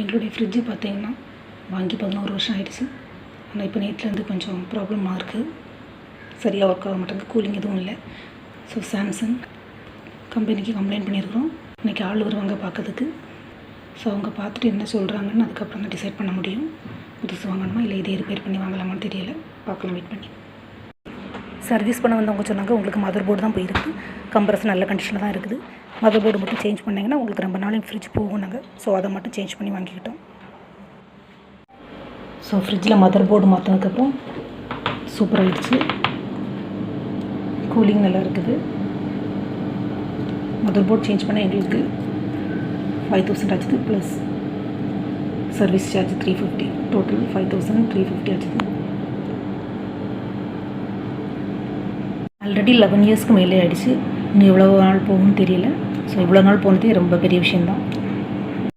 எங்களுடைய ஃப்ரிட்ஜு பார்த்திங்கன்னா வாங்கி 11 வருஷம் ஆகிடுச்சு. ஆனால் இப்போ நேற்றுலேருந்து கொஞ்சம் ப்ராப்ளமாக இருக்குது. சரியாக ஒர்க் ஆக மாட்டேங்குது, கூலிங் எதுவும் இல்லை. ஸோ சாம்சங் கம்பெனிக்கு கம்ப்ளைண்ட் பண்ணியிருக்கிறோம். இன்றைக்கி ஆள் வருவாங்க பார்க்கறதுக்கு. ஸோ அவங்க பார்த்துட்டு என்ன சொல்கிறாங்கன்னு அதுக்கப்புறம் தான் டிசைட் பண்ண முடியும். புதுசு வாங்கணுமா இல்லை இதே ரிப்பேர் பண்ணி வாங்கலாமான்னு தெரியல. பார்க்கலாம், வெயிட் பண்ணி. சர்வீஸ் பண்ண வந்தவங்க சொன்னாங்க உங்களுக்கு மதர் போர்டு தான் போயிருக்கு, கம்ப்ரஸர் நல்ல கண்டிஷனில் தான் இருக்குது, மதர் போர்டு மட்டும் சேஞ்ச் பண்ணிங்கன்னா உங்களுக்கு ரொம்ப நாள் ஃப்ரிட்ஜ் போகுனாங்க. ஸோ அதை மட்டும் சேஞ்ச் பண்ணி வாங்கிக்கிட்டோம். ஸோ ஃப்ரிட்ஜில் மதர் போர்டு மாற்றினதுக்கப்புறம் சூப்பராகிடுச்சு, கூலிங் நல்லா இருக்குது. மதர் போர்டு சேஞ்ச் பண்ண எங்களுக்கு 5000 ஆச்சுது, ப்ளஸ் சர்வீஸ் சார்ஜ் 350, டோட்டல் 5350 ஆச்சுது. ஆல்ரெடி 11 இயர்ஸ்க்கு மேலே ஆகிடுச்சு. இன்னும் எவ்வளோ நாள் போகும்னு தெரியல. ஸோ இவ்வளோ நாள் போனதே ரொம்ப பெரிய விஷயந்தான்.